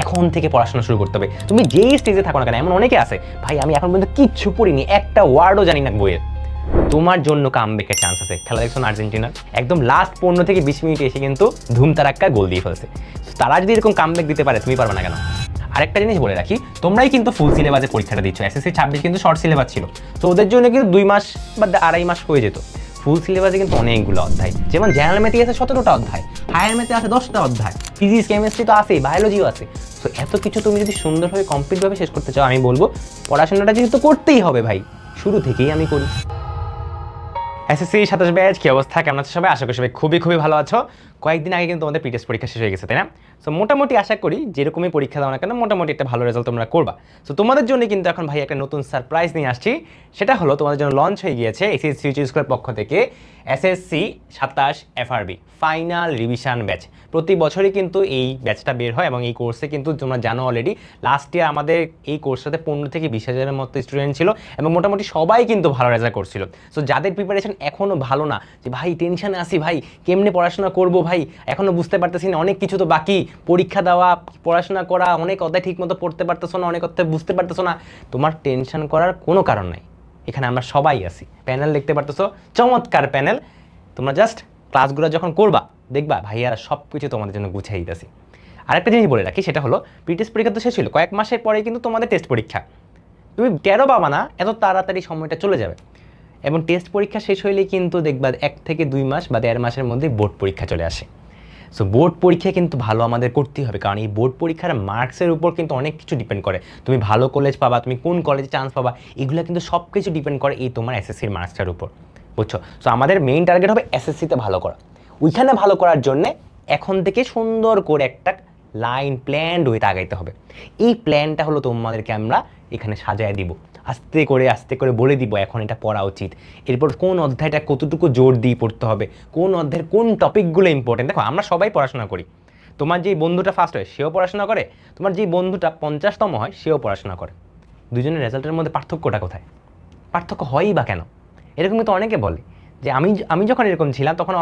এখন থেকে পড়াশোনা শুরু করতে হবে। তুমি যেই স্টেজে থাকো না কেন, এমন অনেকে আছে ভাই আমি এখন পর্যন্ত কিচ্ছু পড়িনি, একটা ওয়ার্ডও জানি না বইয়ের। তোমার জন্য কামব্যাকের চান্স আছে। খেলা দেখছো না আর্জেন্টিনার, একদম লাস্ট 15 থেকে 20 মিনিটে এসে কিন্তু ধুমতারাক্কা গোল দিয়ে ফেলছে। তারা যদি এরকম কামব্যাক দিতে পারে, তুমি পারবে না কেন? আরেকটা জিনিস বলে রাখি, তোমরাই কিন্তু ফুল সিলেবাসে পরীক্ষাটা দিচ্ছ। এসএসসি 26 কিন্তু শর্ট সিলেবাস ছিল, তো ওদের জন্য কিন্তু 2 মাস বা 2.5 মাস হয়ে যেত। ফুল সিলেবাসে কিন্তু অনেকগুলো অধ্যায়, যেমন জেনারেল ম্যাথে আছে 17টা অধ্যায়, হায়ার ম্যাথে আছে 10টা অধ্যায়, ফিজিক্স কেমিস্ট্রি তো আছেই, বায়োলজিও আছে। তো এত কিছু তুমি যদি সুন্দরভাবে কমপ্লিটভাবে শেষ করতে চাও, আমি বলবো পড়াশোনাটা যেহেতু করতেই হবে ভাই, শুরু থেকেই আমি করি। এসএসসি 27 ব্যাচ, কি অবস্থা, কেমন আছো সবাই? আশা করি সবাই খুবই খুবই ভালো আছো। কয়েকদিন আগে কিন্তু তোমাদের পিটেস্ট পরীক্ষা শেষ হয়ে গেছে, তাই না? সো মোটামুটি আশা করি যেরকমই পরীক্ষা দাও না কেন, মোটামুটি একটা ভালো রেজাল্ট তোমরা করবা। সো তোমাদের জন্য কিন্তু এখন ভাই একটা নতুন সারপ্রাইজ নিয়ে আসছি। সেটা হলো তোমাদের জন্য লঞ্চ হয়ে গিয়েছে এসএসসি ফিউচার স্কুলের পক্ষ থেকে SSC 27 FRB final revision batch. প্রতি বছরই কিন্তু এই ব্যাচটা বের হয় এবং এই কোর্সে কিন্তু তোমরা জানো অলরেডি লাস্ট ইয়ার আমাদের এই কোর্সটাতে 15 থেকে 20,000-এর মতো স্টুডেন্ট ছিল এবং মোটামুটি সবাই কিন্তু ভালো রেজাল্ট করছিল। সো যাদের প্রিপারেশন এখনও ভালো না, যে ভাই টেনশনে আসি, ভাই কেমনে পড়াশোনা করবো, ভাই এখনও বুঝতে পারতেছি না, অনেক কিছু তো বাকি, পরীক্ষা দেওয়া, পড়াশোনা করা, অনেক অধ্যায় ঠিক মতো পড়তে পারতেছো না, অনেক অধ্যায় বুঝতে পারতেছো না, তোমার টেনশন করার কোনো কারণ নাই। এখানে আমরা সবাই আছি। প্যানেল দেখতে পারতেছো, চমৎকার প্যানেল। তোমরা জাস্ট ক্লাসগুলো যখন করবা, দেখবা ভাইয়ারা সব কিছু তোমাদের জন্য গুছিয়ে দিতেছি। আরেকটা জিনিস বলে রাখি, সেটা হলো প্রিটেস্ট পরীক্ষা তো শেষ হলো, কয়েক মাসের পরে কিন্তু তোমাদের টেস্ট পরীক্ষা। তুমি টেরও পাবা না, এত তাড়াতাড়ি সময়টা চলে যাবে। এবং টেস্ট পরীক্ষা শেষ হইলেই কিন্তু দেখবা 1 থেকে 2 মাস বা 1.5 মাসের মধ্যে বোর্ড পরীক্ষা চলে আসে। সো বোর্ড পরীক্ষা কিন্তু ভালো আমাদের করতেই হবে, কারণ এই বোর্ড পরীক্ষার মার্কসের উপর কিন্তু অনেক কিছু ডিপেন্ড করে। তুমি ভালো কলেজ পাবা, তুমি কোন কলেজে চান্স পাবা, এগুলো কিন্তু সব কিছু ডিপেন্ড করে এই তোমার এসএসসির মার্কসটার উপর, বুঝছো? সো আমাদের মেইন টার্গেট হবে এসএসসিতে ভালো করা। ওইখানে ভালো করার জন্যে এখন থেকে সুন্দর করে একটা লাইন প্ল্যান্ড ওয়েতে আগাইতে হবে। এই প্ল্যানটা হলো তোমাদেরকে আমরা এখানে সাজায় দিব, আস্তে করে বলে দিব এখন এটা পড়া উচিত, এরপর কোন অধ্যায়টা কতটুকু জোর দিয়ে পড়তে হবে, কোন অধ্যায়ের কোন টপিকগুলো ইম্পর্টেন্ট। দেখো আমরা সবাই পড়াশোনা করি, তোমার যেই বন্ধুটা ফার্স্ট হয় সেও পড়াশোনা করে, তোমার যেই বন্ধুটা 50তম হয় সেও পড়াশোনা করে। দুজনের রেজাল্টের মধ্যে পার্থক্যটা কোথায়? পার্থক্য হয়ই বা কেন? এরকম কিন্তু অনেকে বলে যে আমি আমি যখন এরকম ছিলাম তখন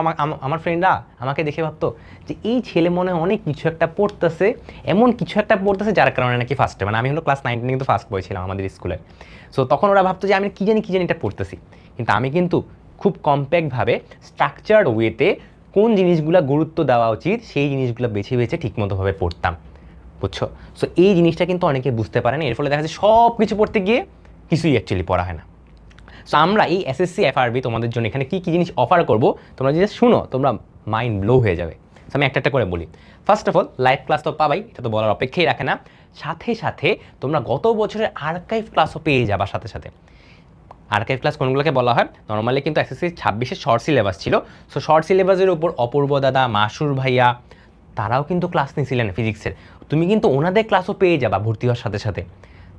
আমার ফ্রেন্ডরা আমাকে দেখে ভাবতো যে এই ছেলে মনে হয় অনেক কিছু একটা পড়তেছে, এমন কিছু একটা পড়তেছে যার কারণে নাকি ফার্স্টে, মানে আমি হলো ক্লাস 9 কিন্তু ফার্স্ট বয় ছিলাম আমাদের স্কুলে। সো তখন ওরা ভাবতো যে আমি কি জানি এটা পড়তেছি, কিন্তু আমি কিন্তু খুব কম্প্যাক্টভাবে স্ট্রাকচার্ড ওয়েতে কোন জিনিসগুলো গুরুত্ব দেওয়া উচিত সেই জিনিসগুলো বেছে বেছে ঠিকমতোভাবে পড়তাম, বুঝছো? সো এই জিনিসটা কিন্তু অনেকে বুঝতে পারে না, এর ফলে দেখা যায় সব কিছু পড়তে গিয়ে কিছুই অ্যাকচুয়ালি পড়া হয় না। সো আমরা এই এসএসসি এফআরবি তোমাদের জন্য এখানে কী কী জিনিস অফার করবো, তোমরা যদি শুনো তোমরা মাইন্ড ব্লো হয়ে যাবে। সো আমি একটা করে বলি। First of all live class তো পাবাই, এটা তো বলার অপেক্ষাই রাখে না। সাথে সাথে তোমরা গত বছরের আর্কাইভ ক্লাসও পেয়ে যাবা সাথে সাথে। আর্কাইভ ক্লাস কোনগুলোকে বলা হয়? নর্মালি কিন্তু এসএসসি 26-এর শর্ট সিলেবাস ছিল। সো শর্ট সিলেবাসের উপর অপূর্ব দাদা, মাসুর ভাইয়া তারাও কিন্তু ক্লাস নিয়েছিলেন ফিজিক্সের। তুমি কিন্তু ওনাদের ক্লাসও পেয়ে যাবা ভর্তি হওয়ার সাথে সাথে।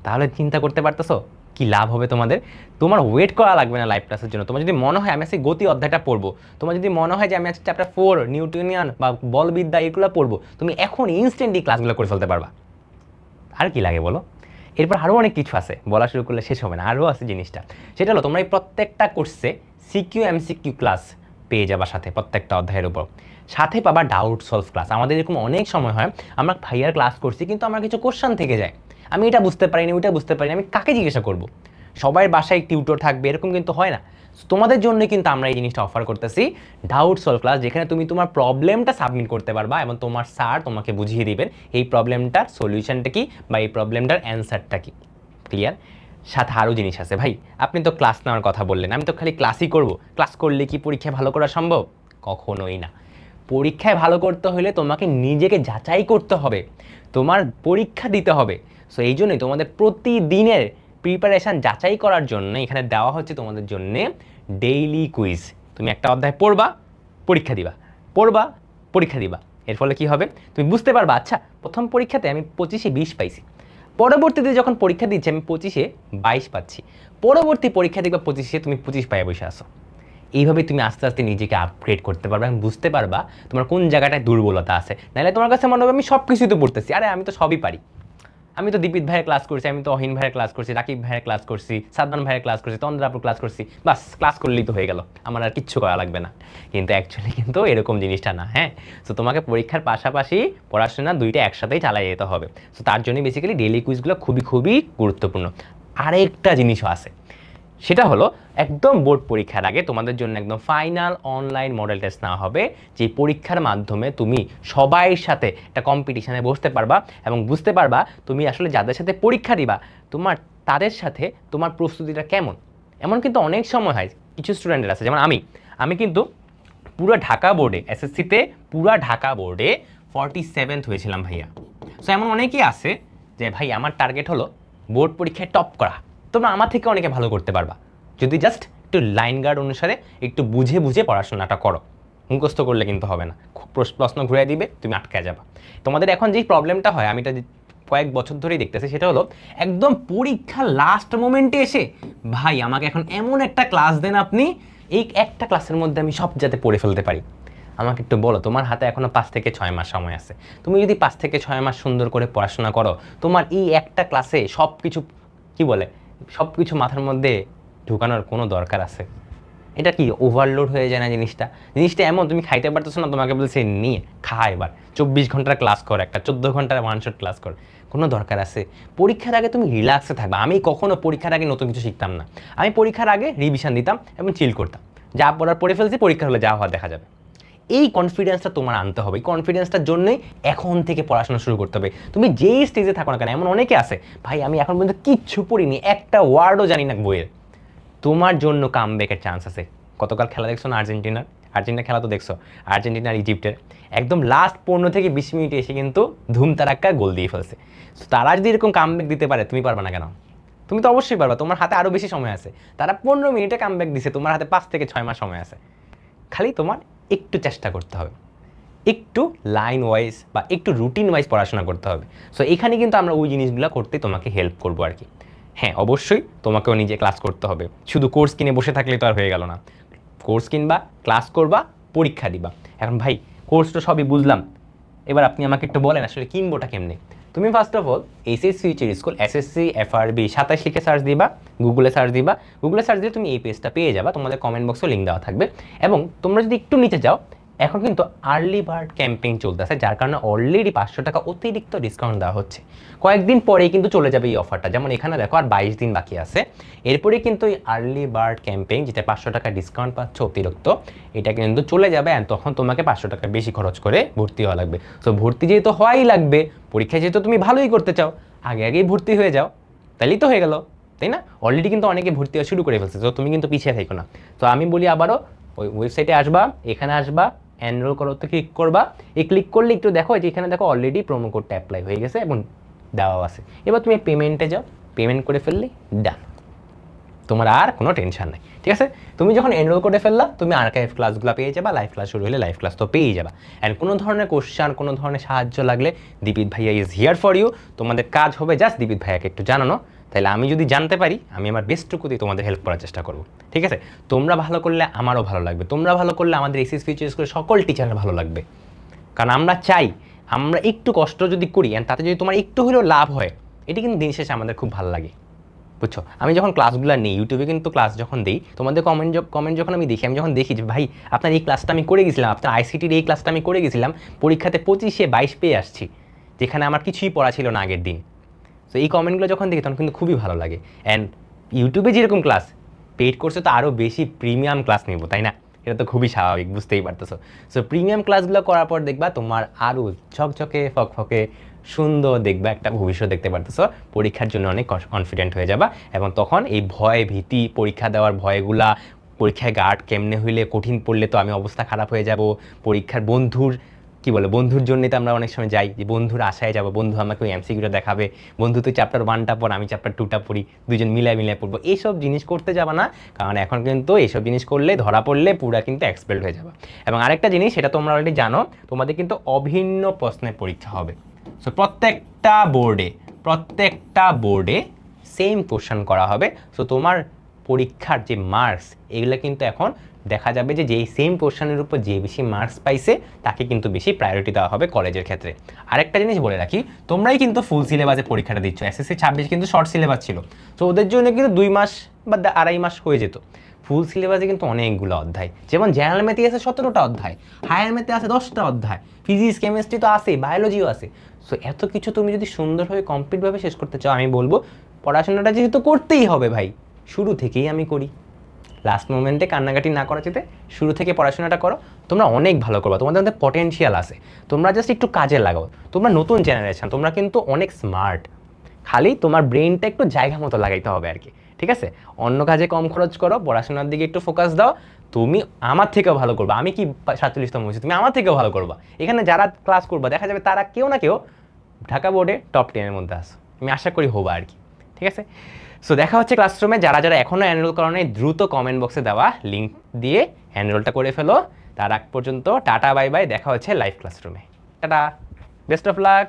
তাহলে চিন্তা করতে পারতেছো কি লাভ হবে তোমাদের? তোমার ওয়েট করা লাগবে না লাইভ ক্লাসের জন্য। তোমার যদি মনে হয় আমি আজকে গতি অধ্যায়টা পড়বো, তোমার যদি মনে হয় যে আমি আজকে চ্যাপ্টার 4 নিউটনিয়ান বা বলবিদ্যা এগুলো পড়বো, তুমি এখন ইনস্ট্যান্টলি ক্লাসগুলো করে ফেলতে পারবা। আর কি লাগে বলো? এরপর আরও অনেক কিছু আছে, বলা শুরু করলে শেষ হবে না, আরও আছে জিনিসটা। সেটা হলো তোমরা এই প্রত্যেকটা কোর্সে সিকিউ এমসিকিউ ক্লাস পেয়ে যাবা সাথে, প্রত্যেকটা অধ্যায়ের উপর। সাথে পাবা ডাউট সলভ ক্লাস। আমাদের এরকম অনেক সময় হয় আমরা ভাইয়ার ক্লাস করছি কিন্তু আমার কিছু কোশ্চেন থেকে যায়, আমি এটা বুঝতে পারিনি, ওইটা বুঝতে পারিনি, আমি কাকে জিজ্ঞাসা করবো? সবাই বাসায় টিউটর থাকবে এরকম কিন্তু হয় না। তোমাদের জন্য কিন্তু আমরা এই জিনিসটা অফার করতেছি, ডাউট সলভ ক্লাস, যেখানে তুমি তোমার প্রবলেমটা সাবমিট করতে পারবা এবং তোমার স্যার তোমাকে বুঝিয়ে দিবেন এই প্রবলেমটার সলিউশনটা কি বা এই প্রবলেমটার অ্যান্সারটা কি। ক্লিয়ার? সাথে আরও জিনিস আছে ভাই, আপনি তো ক্লাস নেওয়ার কথা বললেন, আমি তো খালি ক্লাসই করব, ক্লাস করলে কি পরীক্ষায় ভালো করা সম্ভব? কখনোই না। পরীক্ষায় ভালো করতে হলে তোমাকে নিজেকে যাচাই করতে হবে, তোমার পরীক্ষা দিতে হবে। সো এই জন্যই তোমাদের প্রতিদিনের প্রিপারেশান যাচাই করার জন্য এখানে দেওয়া হচ্ছে তোমাদের জন্যে ডেইলি কুইজ। তুমি একটা অধ্যায় পড়বা, পরীক্ষা দিবা, পড়বা, পরীক্ষা দিবা। এর ফলে কি হবে? তুমি বুঝতে পারবা আচ্ছা প্রথম পরীক্ষাতে আমি 25-এ 20 পাইছি, পরবর্তীতে যখন পরীক্ষা দিচ্ছি আমি 25-এ 22 পাচ্ছি, পরবর্তী পরীক্ষা দেখবা 25-এ তুমি 25 পায়ে বসে আসো। এইভাবে তুমি আস্তে আস্তে নিজেকে আপগ্রেড করতে পারবে এবং বুঝতে পারবা তোমার কোন জায়গাটায় দুর্বলতা আছে। নাহলে তোমার কাছে মনে হবে আমি সব কিছুই তো পড়তেছি, আরে আমি তো সবই পারি। আমি তো দীপিত ভাইয়ের ক্লাস করছি, আমি তো অহিন ভাইয়ের ক্লাস করছি, রাকিব ভাইয়ের ক্লাস করছি, সাদমান ভাইয়ের ক্লাস করছি, তন্দ্রাপুর ক্লাস করছি, বাস ক্লাস করলেই তো হয়ে গেল, আমার আর কিচ্ছু করা লাগবে না। কিন্তু অ্যাকচুয়ালি কিন্তু এরকম জিনিসটা না। হ্যাঁ, সো তোমাকে পরীক্ষার পাশাপাশি পড়াশোনা দুইটা একসাথেই চালিয়ে যেতে হবে। সো তার জন্য বেসিক্যালি ডেইলি কুইজগুলো খুবই খুবই গুরুত্বপূর্ণ। আরেকটা জিনিসও আছে, সেটা হলো একদম বোর্ড পরীক্ষার আগে তোমাদের জন্য একদম ফাইনাল অনলাইন মডেল টেস্ট নেওয়া হবে, যে পরীক্ষার মাধ্যমে তুমি সবাইয়ের সাথে একটা কম্পিটিশানে বসতে পারবা এবং বুঝতে পারবা তুমি আসলে যাদের সাথে পরীক্ষা দিবা তাদের সাথে তোমার প্রস্তুতিটা কেমন। এমন কিন্তু অনেক সময় হয়, কিছু স্টুডেন্টের আছে, যেমন আমি কিন্তু পুরো ঢাকা বোর্ডে এসএসসিতে পুরো ঢাকা বোর্ডে 47th হয়েছিলাম ভাইয়া। সো এমন অনেকেই আছে যে ভাই আমার টার্গেট হলো বোর্ড পরীক্ষায় টপ করা। তোমরা আমার থেকে অনেকে ভালো করতে পারবা যদি জাস্ট একটু লাইন গার্ড অনুসারে একটু বুঝে বুঝে পড়াশোনাটা করো। মুখস্থ করলে কিন্তু হবে না, প্রশ্ন ঘুরে দিবে, তুমি আটকে যাবা। তোমাদের এখন যেই প্রবলেমটা হয়, আমি এটা কয়েক বছর ধরেই দেখতেছি, সেটা হলো একদম পরীক্ষার লাস্ট মোমেন্টে এসে ভাই আমাকে এখন এমন একটা ক্লাস দেন আপনি, এই একটা ক্লাসের মধ্যে আমি সব যাতে পড়ে ফেলতে পারি। আমাকে একটু বলো, তোমার হাতে এখনও 5 থেকে 6 মাস সময় আছে। তুমি যদি 5 থেকে 6 মাস সুন্দর করে পড়াশোনা করো, তোমার এই একটা ক্লাসে সব কিছু মাথার মধ্যে ঢুকানোর কোনো দরকার আছে? এটা কি ওভারলোড হয়ে যায় না জিনিসটা? এমন তুমি খাইতে পারতেছো না, তোমাকে বলছে নিয়ে খা, এবার 24 ঘন্টার ক্লাস কর, একটা 14 ঘন্টার ওয়ান শট ক্লাস কর, কোনো দরকার আছে? পরীক্ষার আগে তুমি রিল্যাক্সে থাকবা। আমি কখনো পরীক্ষার আগে নতুন কিছু শিখতাম না। আমি পরীক্ষার আগে রিভিশন দিতাম এবং চিল করতাম, যা পড়ার পড়ে ফেলছি, পরীক্ষা হলে যা হওয়া দেখা যাবে। এই কনফিডেন্সটা তোমার আনতে হবে। এই কনফিডেন্সটার জন্যই এখন থেকে পড়াশোনা শুরু করতে হবে। তুমি যেই স্টেজে থাকো না কেন, এমন অনেকে আছে ভাই আমি এখন পর্যন্ত কিচ্ছু পড়িনি, একটা ওয়ার্ডও জানি না বইয়ের। তোমার জন্য কামব্যাকের চান্স আছে। গতকাল খেলা দেখছো না আর্জেন্টিনার খেলা তো দেখছো, আর্জেন্টিনার ইজিপ্টের একদম লাস্ট 15 থেকে 20 মিনিটে এসে কিন্তু ধুমতারাক্কা গোল দিয়ে ফেলছে। তারা যদি এরকম কামব্যাক দিতে পারে, তুমি পারবা না কেন? তুমি তো অবশ্যই পারবা, তোমার হাতে আরও বেশি সময় আছে। তারা 15 মিনিটে কামব্যাক দিছে, তোমার হাতে 5 থেকে 6 মাস সময় আছে। খালি তোমার একটু চেষ্টা করতে হবে, একটু লাইন ওয়াইজ বা একটু রুটিন ওয়াইজ পড়াশোনা করতে হবে। সো এখানে কিন্তু আমরা ওই জিনিসগুলো করতে তোমাকে হেল্প করবো আর কি। হ্যাঁ, অবশ্যই তোমাকেও নিজে ক্লাস করতে হবে। শুধু কোর্স কিনে বসে থাকলে তো আর হয়ে গেল না। কোর্স কিনবা, ক্লাস করবা, পরীক্ষা দিবা। এখন ভাই কোর্স তো সবই বুঝলাম, এবার আপনি আমাকে একটু বলেন আসলে কিনবোটা কেমনে? তুমি first of all SSC future school SSC FRB 27 লিখে সার্চ দিবা, গুগলে সার্চ দিলে তুমি এই পেজটা পেয়ে যাবা। তোমাদের কমেন্ট বক্সে লিঙ্ক দেওয়া থাকবে। এবং তোমরা যদি একটু নিচে যাও, এখন কিন্তু আর্লি বার্ড ক্যাম্পেইন চলতেছে, যার কারণে অলরেডি 500 টাকা অতিরিক্ত ডিসকাউন্ট দেওয়া হচ্ছে। কয়েকদিন পরেই কিন্তু চলে যাবে এই অফারটা। যেমন এখানে দেখো আর 22 দিন বাকি আছে। এরপরে কিন্তু এই আর্লি বার্ড ক্যাম্পেইন, যেটা 500 টাকা ডিসকাউন্ট পাচ্ছে অতিরিক্ত, এটা কিন্তু চলে যাবে। অ্যান্ড তখন তোমাকে 500 টাকা বেশি খরচ করে ভর্তি হওয়া লাগবে। সো ভর্তি যেহেতু হওয়াই লাগবে, পরীক্ষায় যেহেতু তুমি ভালোই করতে চাও, আগেই ভর্তি হয়ে যাও, তাহলেই তো হয়ে গেল, তাই না? অলরেডি কিন্তু অনেকে ভর্তি হওয়া শুরু করে ফেলছে। তো তুমি কিন্তু পিছিয়ে থাকো না। তো আমি বলি আবারও, ওই ওয়েবসাইটে আসবা, এখানে আসবা, এনরোল করতে ক্লিক করবা। এই ক্লিক করলে একটু দেখো, যে এখানে দেখো অলরেডি প্রোমো কোডটা অ্যাপ্লাই হয়ে গেছে এবং দেওয়া আছে। এবার তুমি পেমেন্টে যাও, পেমেন্ট করে ফেললে ডান, তোমার আর কোনো টেনশন নেই। ঠিক আছে, তুমি যখন এনরোল করে ফেললা, তুমি আর্কাইভ ক্লাসগুলো পেয়ে যাবা। লাইভ ক্লাস শুরু হলে লাইভ ক্লাস তো পেয়েই যাবা। অ্যান্ড কোনো ধরনের কোশ্চেন, কোনো ধরনের সাহায্য লাগলে দীপিত ভাইয়া ইজ হিয়ার ফর ইউ। তোমাদের কাজ হবে জাস্ট দীপিত ভাইয়াকে একটু জানানো, তাহলে আমি যদি জানতে পারি, আমি আমার বেস্টটুকু দিয়ে তোমাদের হেল্প করার চেষ্টা করবো। ঠিক আছে, তোমরা ভালো করলে আমারও ভালো লাগবে, তোমরা ভালো করলে আমাদের এসএসসি ফিউচার স্কুলের সকল টিচারের ভালো লাগবে। কারণ আমরা চাই আমরা একটু কষ্ট যদি করি, অ্যান্ড তাতে যদি তোমার একটু হলেও লাভ হয়, এটি কিন্তু দিন শেষে আমাদের খুব ভালো লাগে। বুঝছো? আমি যখন ক্লাসগুলো নিই, ইউটিউবে কিন্তু ক্লাস যখন দিই, তোমাদের কমেন্ট যখন আমি দেখি যে ভাই আপনার এই ক্লাসটা আমি করে গেছিলাম, আপনার আইসিটির এই ক্লাসটা আমি করে গেছিলাম, পরীক্ষাতে 25-এ 22 পেয়ে আসছি, যেখানে আমার কিছুই পড়া ছিল না আগের দিন। তো এই কমেন্টগুলো যখন দেখি তখন কিন্তু খুবই ভালো লাগে। অ্যান্ড ইউটিউবে যেরকম ক্লাস, পেইড কোর্সে তো আরও বেশি প্রিমিয়াম ক্লাস নেব, তাই না? এটা তো খুবই স্বাভাবিক, বুঝতেই পারতেছো। সো প্রিমিয়াম ক্লাসগুলো করার পর দেখবা তোমার আরও ঝকঝকে ফকফকে সুন্দর দেখবা একটা ভবিষ্যৎ দেখতে পারতেছো। পরীক্ষার জন্য অনেক কনফিডেন্ট হয়ে যাবা। এবং তখন এই ভয় ভীতি, পরীক্ষা দেওয়ার ভয়গুলা, পরীক্ষায় গার্ড কেমনে হইলে, কঠিন পড়লে তো আমি অবস্থা খারাপ হয়ে যাব, পরীক্ষার বন্ধুর জন্যই তো আমরা অনেক সময় যাই, যে বন্ধুর আশায় যাবো, বন্ধু আমাকে ওই এমসিকিউটা দেখাবে, বন্ধু তুই চ্যাপ্টার 1টা পড়, আমি চ্যাপ্টার 2টা পড়ি, দুজন মিলায় পড়বো। এইসব জিনিস করতে যাবা না, কারণ এখন কিন্তু এইসব জিনিস করলে ধরা পড়লে পুরা কিন্তু এক্সপেল্ড হয়ে যাবে। এবং আরেকটা জিনিস, সেটা তোমরা অলরেডি জানো, তোমাদের কিন্তু অভিন্ন প্রশ্নের পরীক্ষা হবে। সো প্রত্যেকটা বোর্ডে সেম কোশ্চেন করা হবে। সো তোমার পরীক্ষার যে মার্কস, এগুলো কিন্তু এখন দেখা যাবে যে যেই সেম পোর্শনের উপর যে বেশি মার্কস পাইছে তাকে কিন্তু বেশি প্রায়োরিটি দেওয়া হবে কলেজের ক্ষেত্রে। আরেকটা জিনিস বলে রাখি, তোমরাই কিন্তু ফুল সিলেবাসে পরীক্ষাটা দিচ্ছ, এসএসসি 26 কিন্তু শর্ট সিলেবাস ছিল, তো ওদের জন্য কিন্তু 2 মাস বা 2.5 মাস হয়ে যেত। ফুল সিলেবাসে কিন্তু অনেকগুলো অধ্যায়, যেমন জেনারেল ম্যাথে আছে 17টা অধ্যায়, হায়ার ম্যাথে আছে 10টা অধ্যায়, ফিজিক্স কেমিস্ট্রি তো আছে, বায়োলজিও আছে। সো এত কিছু তুমি যদি সুন্দরভাবে কমপ্লিটভাবে শেষ করতে চাও, আমি বলবো পড়াশোনাটা যেহেতু করতেই হবে ভাই, শুরু থেকেই আমি করি, লাস্ট মোমেন্টে কান্নাকাটি না করা যেতে শুরু থেকে পড়াশোনাটা করো, তোমরা অনেক ভালো করবা, তোমাদের মধ্যে পটেনশিয়াল আছে, তোমরা জাস্ট একটু কাজে লাগাও। তোমরা নতুন জেনারেশন, তোমরা কিন্তু অনেক স্মার্ট, খালি তোমার ব্রেনটা একটু জায়গা মতো লাগাইতে হবে আর কি, ঠিক আছে? অন্য কাজে কম খরচ করো, পড়াশোনার দিকে একটু ফোকাস দাও, তুমি আমার থেকেও ভালো করবা। আমি কি 47তম হয়েছি, তুমি আমার থেকেও ভালো করবা। এখানে যারা ক্লাস করবা দেখা যাবে তারা কেউ না কেউ ঢাকা বোর্ডে টপ 10-এর মধ্যে আসো, আমি আশা করি হবা আর কি, ঠিক আছে? সো দেখা হচ্ছে ক্লাসরুমে। যারা যারা এখনও এনরোল করা নাই দ্রুত কমেন্ট বক্সে দেওয়া লিঙ্ক দিয়ে এনরোলটা করে ফেলো। তার আগ পর্যন্ত টাটা বাই বাই, দেখা হচ্ছে লাইভ ক্লাসরুমে। Tata, best of luck.